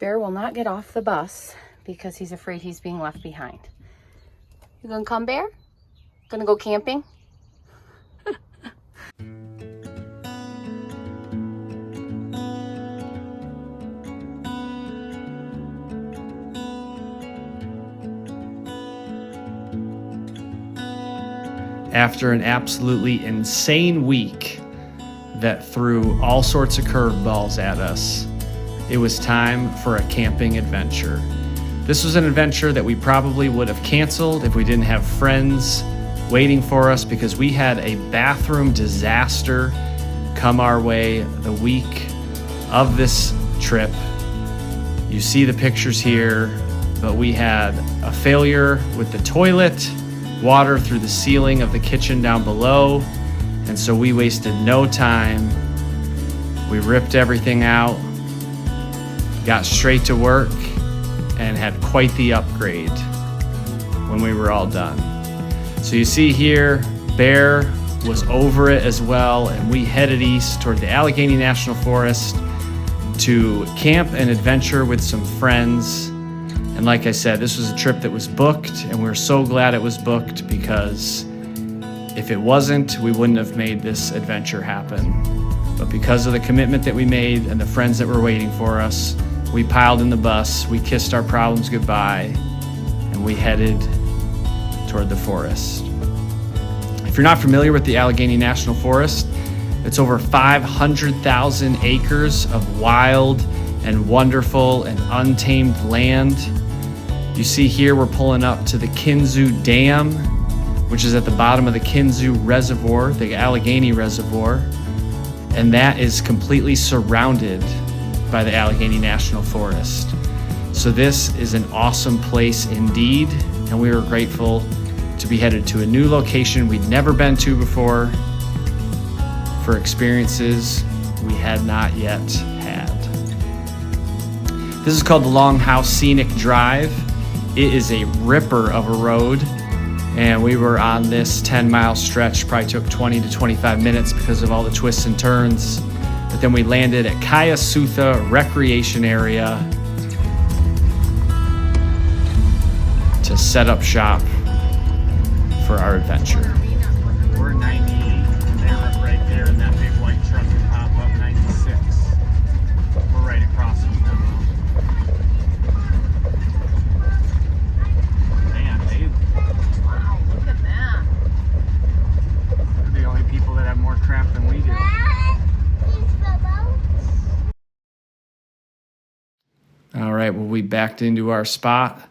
Bear will not get off the bus because he's afraid he's being left behind. You gonna come, Bear? Gonna go camping? After an absolutely insane week that threw all sorts of curveballs at us, it was time for a camping adventure. This was an adventure that we probably would have canceled if we didn't have friends waiting for us, because we had a bathroom disaster come our way the week of this trip. You see the pictures here, but we had a failure with the toilet, water through the ceiling of the kitchen down below, and so we wasted no time. We ripped everything out, got straight to work, and had quite the upgrade when we were all done. So you see here, Bear was over it as well, and we headed east toward the Allegheny National Forest to camp and adventure with some friends. And like I said, this was a trip that was booked, and we're so glad it was booked, because if it wasn't, we wouldn't have made this adventure happen. But because of the commitment that we made and the friends that were waiting for us, we piled in the bus, we kissed our problems goodbye, and we headed toward the forest. If you're not familiar with the Allegheny National Forest, it's over 500,000 acres of wild and wonderful and untamed land. You see here we're pulling up to the Kinzua Dam, which is at the bottom of the Kinzua Reservoir, the Allegheny Reservoir, and that is completely surrounded by the Allegheny National Forest. So this is an awesome place indeed, and we were grateful to be headed to a new location we'd never been to before for experiences we had not yet had. This is called the Longhouse Scenic Drive. It is a ripper of a road, and we were on this 10-mile stretch, probably took 20 to 25 minutes because of all the twists and turns. But then we landed at Kayasutha Recreation Area to set up shop for our adventure. We're 98, and they're up right there in that big white truck and pop up 96. We're right across from them. Man, wow, look at that. They're the only people that have more crap than we do. All right, well, we backed into our spot,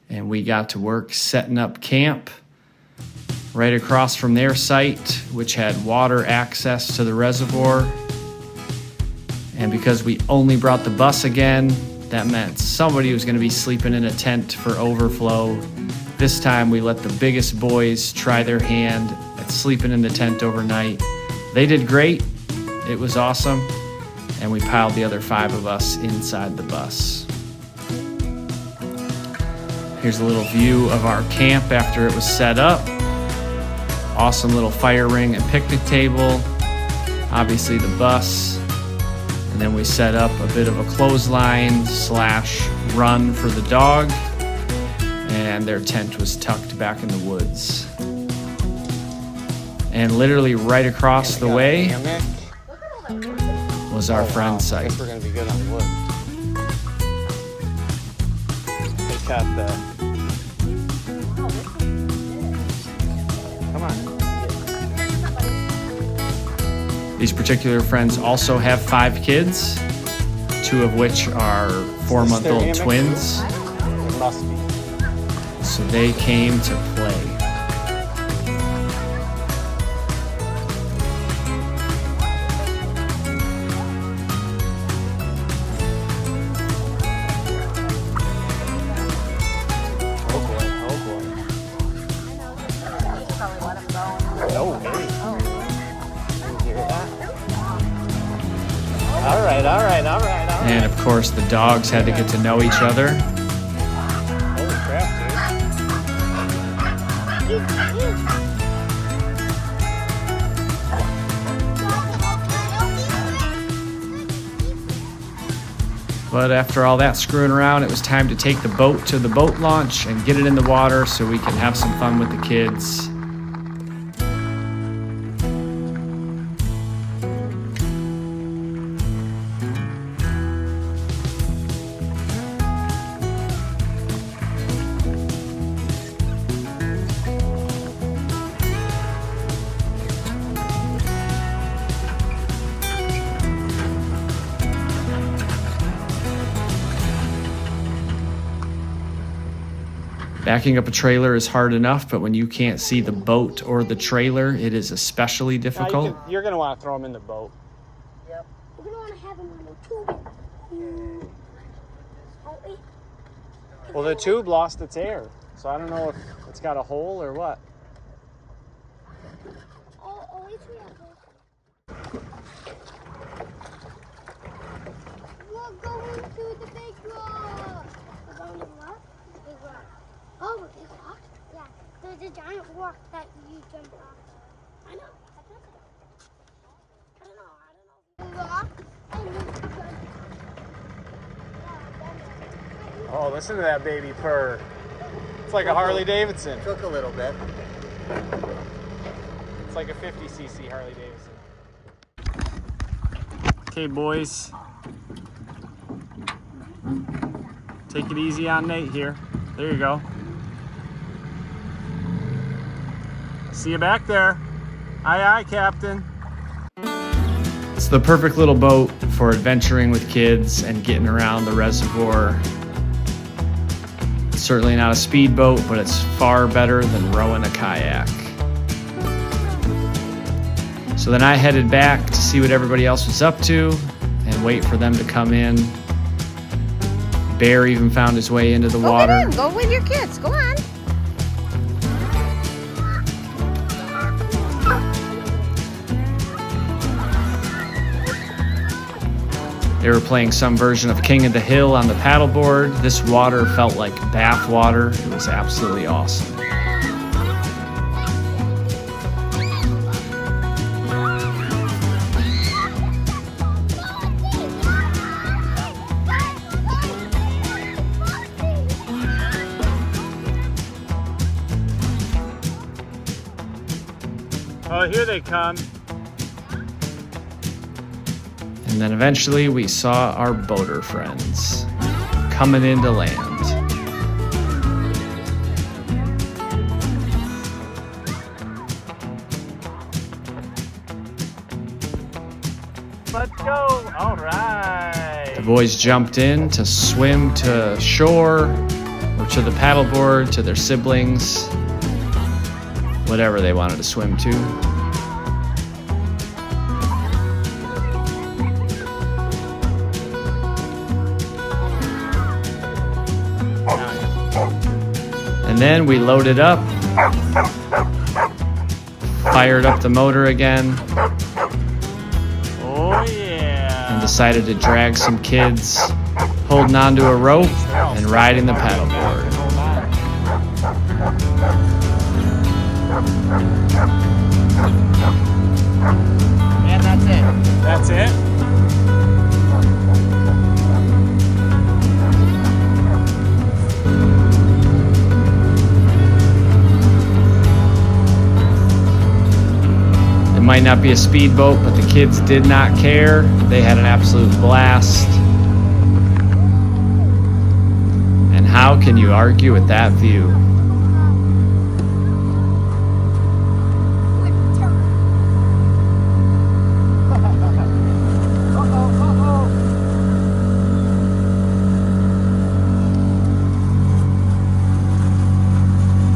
and we got to work setting up camp right across from their site, which had water access to the reservoir. And because we only brought the bus again, that meant somebody was going to be sleeping in a tent for overflow. This time we let the biggest boys try their hand at sleeping in the tent overnight. They did great. It was awesome. And we piled the other 5 of us inside the bus. Here's a little view of our camp after it was set up. Awesome little fire ring and picnic table. Obviously the bus. And then we set up a bit of a clothesline / run for the dog. And their tent was tucked back in the woods. And literally right across the way was our friend's site. I guess we're gonna be good on wood. They got the. Come on. These particular friends also have 5 kids, 2 of which are 4-month-old twins. It must be. So they came to play. All right. And of course, the dogs had to get to know each other. Holy crap, But after all that screwing around, it was time to take the boat to the boat launch and get it in the water so we can have some fun with the kids. Backing up a trailer is hard enough, but when you can't see the boat or the trailer, it is especially difficult. You're going to want to throw them in the boat. Yep. We're going to want to have them on the tube. Well, the tube lost its air, so I don't know if it's got a hole or what. Always we have those. We're going to the big rock. We're going to the what? Big rock. Oh, the big rock? Yeah. There's a giant rock that you jump off. I know. I don't know. Rock. And you jump. Oh, listen to that baby purr. It's like a Harley Davidson. Took a little bit. It's like a 50cc Harley Davidson. Okay, boys. Take it easy on Nate here. There you go. See you back there. Aye, aye, Captain. It's the perfect little boat for adventuring with kids and getting around the reservoir. It's certainly not a speedboat, but it's far better than rowing a kayak. So then I headed back to see what everybody else was up to and wait for them to come in. Bear even found his way into the water. Go in. Go with your kids. Go on. They were playing some version of King of the Hill on the paddleboard. This water felt like bath water. It was absolutely awesome. Oh, here they come. And then eventually we saw our boater friends coming into land. Let's go. All right. The boys jumped in to swim to shore or to the paddleboard to their siblings, whatever they wanted to swim to. And then we loaded up, fired up the motor again, Oh, yeah. and decided to drag some kids holding onto a rope and riding the paddleboard. Hold on. And that's it. That's it? It might not be a speedboat, but the kids did not care. They had an absolute blast. And how can you argue with that view?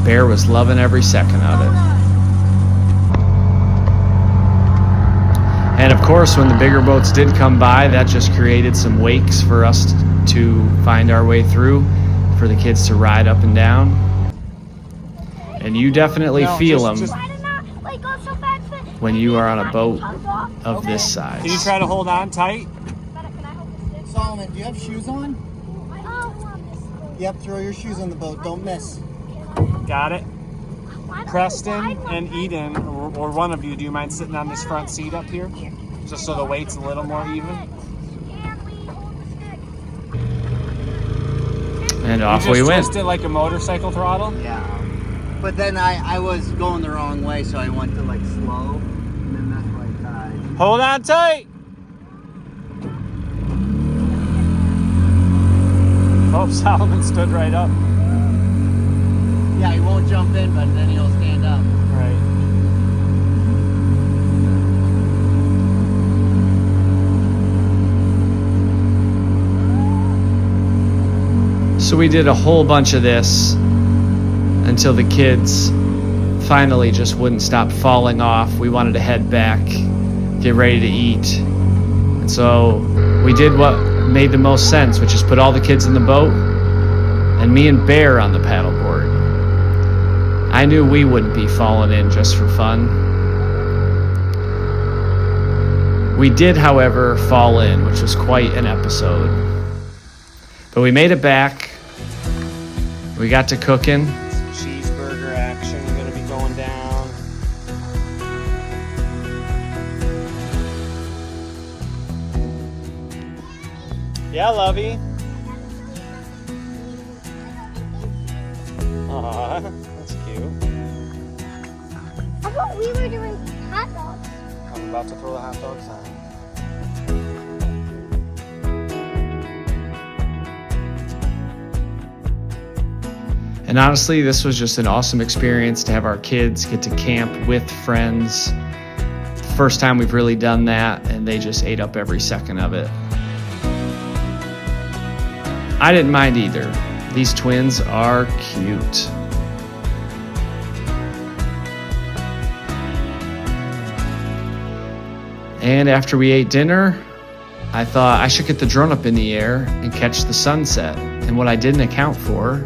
Bear was loving every second of it. And of course, when the bigger boats did come by, that just created some wakes for us to find our way through, for the kids to ride up and down. And you definitely feel them when you are on a boat of this size. Can you try to hold on tight? Solomon, do you have shoes on? Yep, throw your shoes on the boat. Don't miss. Got it. Preston and Eden, or one of you, do you mind sitting on this front seat up here? Just so the weight's a little more even. And off You we just went. twisted like a motorcycle throttle? Yeah. But then I was going the wrong way, so I went to like slow, and then that's why I died. Hold on tight. Oh, Solomon stood right up. Yeah, he won't jump in, but then he'll stand up. Right. So we did a whole bunch of this until the kids finally just wouldn't stop falling off. We wanted to head back, get ready to eat. And so we did what made the most sense, which is put all the kids in the boat and me and Bear on the paddleboard. I knew we wouldn't be falling in just for fun. We did, however, fall in, which was quite an episode. But we made it back. We got to cooking. Some cheeseburger action gonna be going down. Yeah, Lovey. Aw, that's cute. I thought we were doing hot dogs. I'm about to throw the hot dogs on. And honestly, this was just an awesome experience to have our kids get to camp with friends. First time we've really done that, and they just ate up every second of it. I didn't mind either. These twins are cute. And after we ate dinner, I thought I should get the drone up in the air and catch the sunset. And what I didn't account for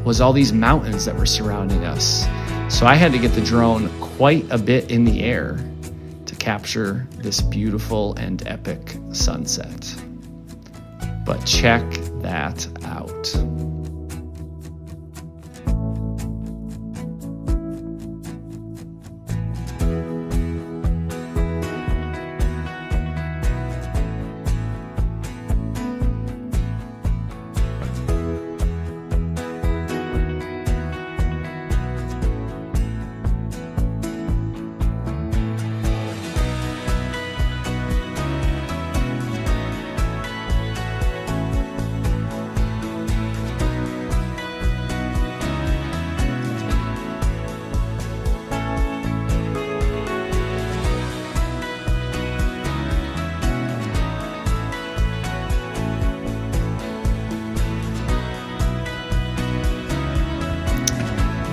was all these mountains that were surrounding us. So I had to get the drone quite a bit in the air to capture this beautiful and epic sunset. But check that out.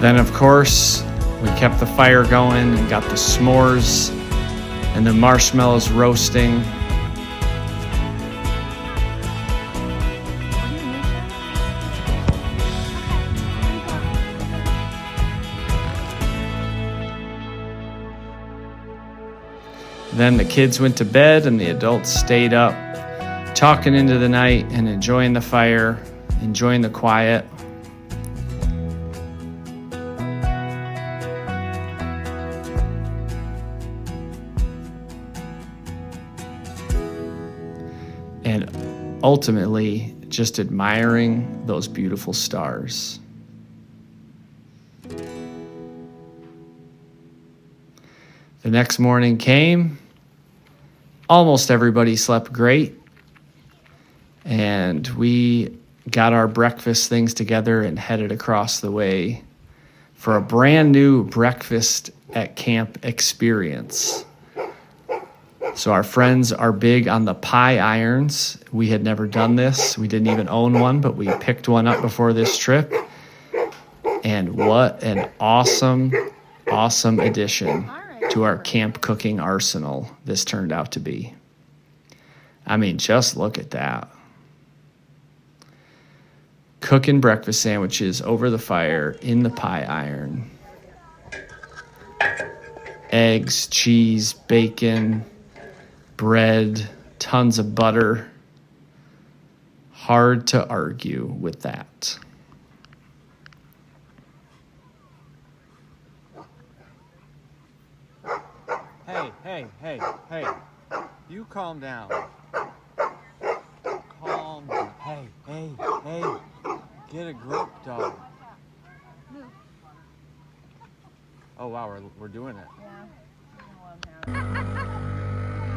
Then, of course, we kept the fire going and got the s'mores and the marshmallows roasting. Then the kids went to bed and the adults stayed up, talking into the night and enjoying the fire, enjoying the quiet. And ultimately, just admiring those beautiful stars. The next morning came. Almost everybody slept great. And we got our breakfast things together and headed across the way for a brand new breakfast at camp experience. So our friends are big on the pie irons. We had never done this. We didn't even own one, but we picked one up before this trip. And what an awesome addition to our camp cooking arsenal this turned out to be. I mean, just look at that. Cooking breakfast sandwiches over the fire in the pie iron. Eggs, cheese, bacon, bread, tons of butter. Hard to argue with that. Hey. You calm down. Calm down. Hey. Get a group dog. Oh wow, we're doing it.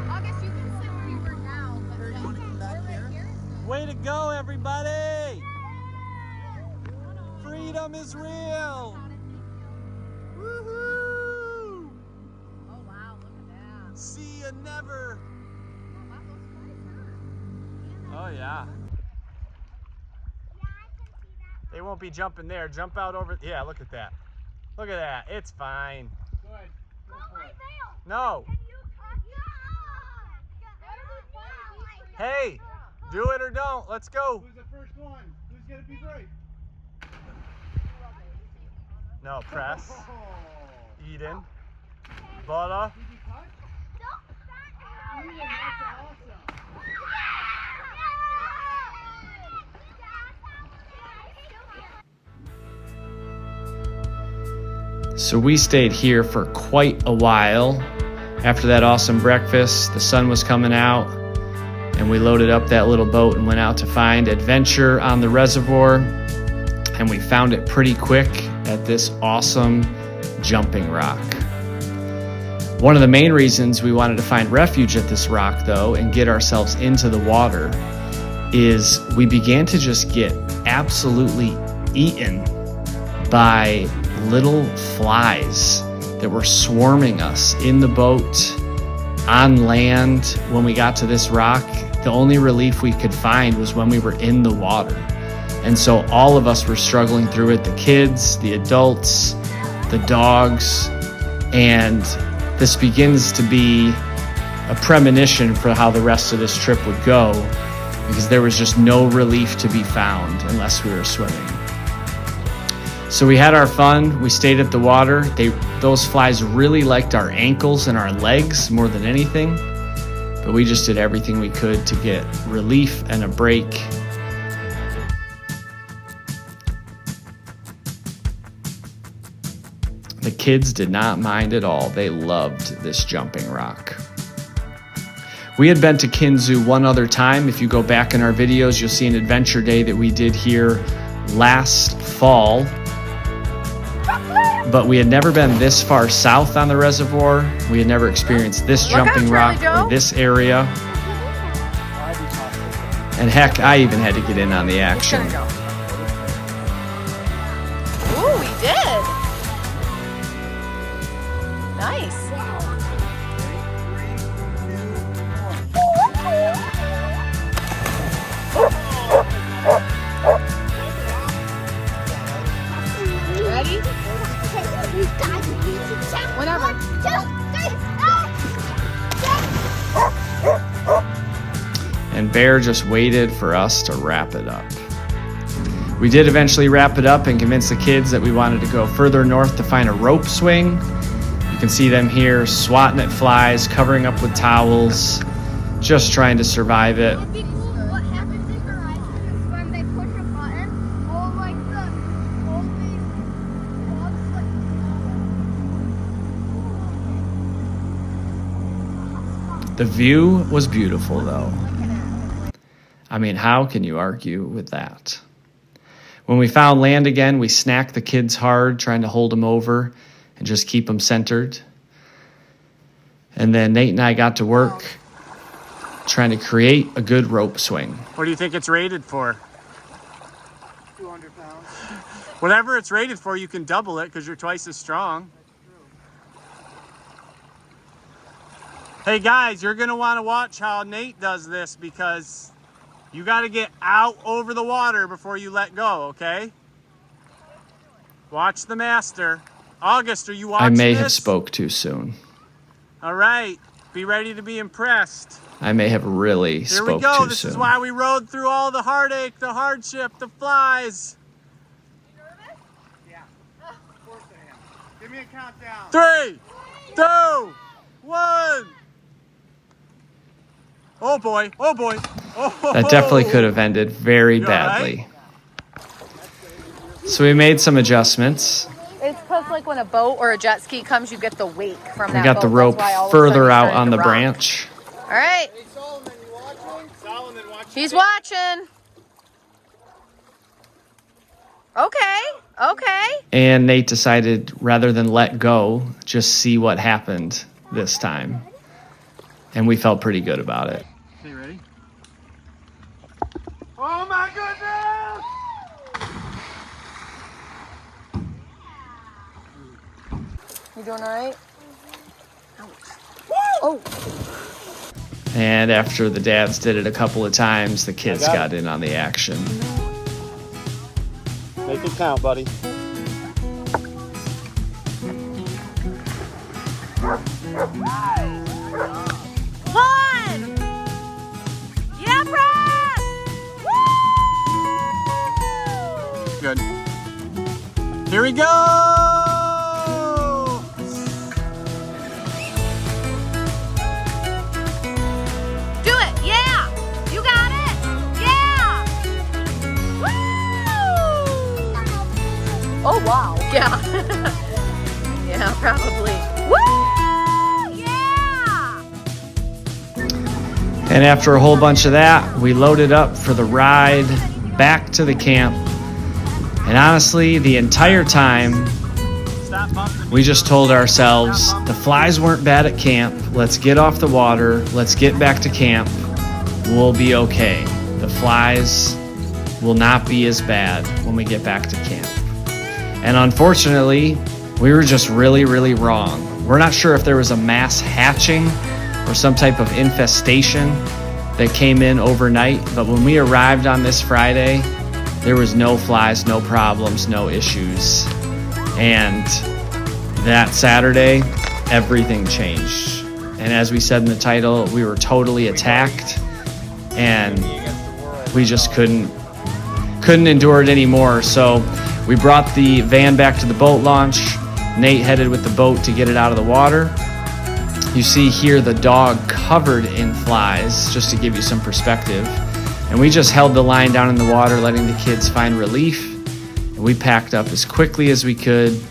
August, you can sit where you were now. Way to go, everybody! Freedom is real! Woohoo! Oh wow, look at that. See you never! Oh yeah. They won't be jumping there. Jump out over. Yeah, look at that. Look at that. It's fine. Good. Go for it. No. Hey, do it or don't. Let's go. Who's the first one? Who's gonna be brave? No, press. Eden. Butter. Did you touch? Eden, that's awesome. So we stayed here for quite a while. After that awesome breakfast, the sun was coming out, and we loaded up that little boat and went out to find adventure on the reservoir. And we found it pretty quick at this awesome jumping rock. One of the main reasons we wanted to find refuge at this rock, though, and get ourselves into the water is we began to just get absolutely eaten by little flies that were swarming us in the boat, on land. When we got to this rock, the only relief we could find was when we were in the water. And so all of us were struggling through it, the kids, the adults, the dogs, and this begins to be a premonition for how the rest of this trip would go, because there was just no relief to be found unless we were swimming. So we had our fun. We stayed at the water. Those flies really liked our ankles and our legs more than anything, but we just did everything we could to get relief and a break. The kids did not mind at all. They loved this jumping rock. We had been to Kinzu one other time. If you go back in our videos, you'll see an adventure day that we did here last fall. But we had never been this far south on the reservoir. We had never experienced this jumping rock or this area. And heck, I even had to get in on the action. Ooh, we did. Nice. Ready? Whatever. And Bear just waited for us to wrap it up. We did eventually wrap it up and convince the kids that we wanted to go further north to find a rope swing. You can see them here swatting at flies, covering up with towels, just trying to survive it. What happens in Horizon is when they push a button, all like the all these bugs like The view was beautiful, though. I mean, how can you argue with that? When we found land again, we snacked the kids hard, trying to hold them over and just keep them centered. And then Nate and I got to work trying to create a good rope swing. What do you think it's rated for? 200 pounds. Whatever it's rated for, you can double it because you're twice as strong. Hey guys, you're going to want to watch how Nate does this because you got to get out over the water before you let go, okay? Watch the master. August, are you watching I may this? have spoke too soon. All right, be ready to be impressed. I may have really Here spoke we go. too This soon. is why we rode through all the heartache, the hardship, the flies. Yeah. Of course I am. Give me a countdown. 3, 2, 1. Oh boy, oh boy. Oh, That definitely could have ended very You all right? badly. So we made some adjustments. It's because like when a boat or a jet ski comes, you get the wake from We that got boat. the rope That's why all of a further sudden out started on to the rock. branch. All right, Hey Solomon, you watching? Solomon, watch he's it. watching. Okay. Okay. And Nate decided rather than let go, just see what happened this time. And we felt pretty good about it. Okay, ready? Oh my goodness! You doing all right? Oh. And after the dads did it a couple of times, the kids got in on the action. Make it count, buddy. One. Yeah, Brad. Woo! Good. Here we go! Do it. Yeah. You got it. Yeah. Woo! Oh, wow. Yeah. Yeah, probably. Woo! Yeah. And after a whole bunch of that, we loaded up for the ride back to the camp. And honestly, the entire time, we just told ourselves, the flies weren't bad at camp. Let's get off the water. Let's get back to camp. We'll be okay. The flies will not be as bad when we get back to camp. And unfortunately, we were just really, really wrong. We're not sure if there was a mass hatching or some type of infestation that came in overnight, but when we arrived on this Friday, there was no flies, no problems, no issues. And that Saturday, everything changed. And as we said in the title, we were totally attacked, and we just couldn't endure it anymore. So we brought the van back to the boat launch. Nate headed with the boat to get it out of the water. You see here the dog covered in flies, just to give you some perspective. And we just held the line down in the water, letting the kids find relief. And we packed up as quickly as we could,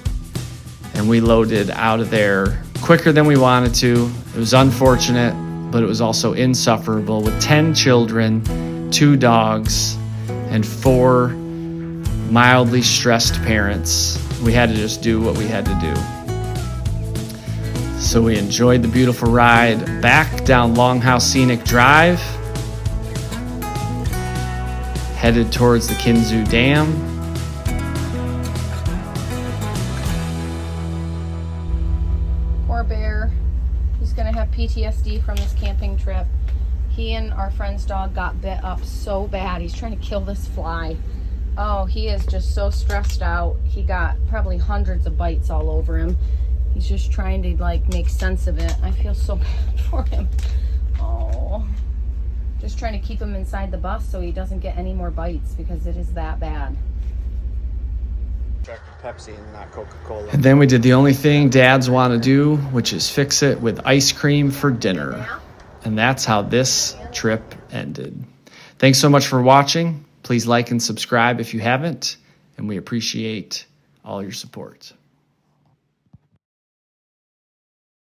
and we loaded out of there quicker than we wanted to. It was unfortunate, but it was also insufferable with 10 children, 2 dogs, and 4 mildly stressed parents. We had to just do what we had to do. So we enjoyed the beautiful ride back down Longhouse Scenic Drive, headed towards the Kinzu Dam. Poor bear. He's gonna have PTSD from this camping trip. He and our friend's dog got bit up so bad. He's trying to kill this fly. Oh, he is just so stressed out. He got probably hundreds of bites all over him. He's just trying to like make sense of it. I feel so bad for him. Oh, just trying to keep him inside the bus so he doesn't get any more bites because it is that bad. Pepsi and not Coca-Cola. And then we did the only thing dads want to do, which is fix it with ice cream for dinner. And that's how this trip ended. Thanks so much for watching. Please like and subscribe if you haven't, and we appreciate all your support.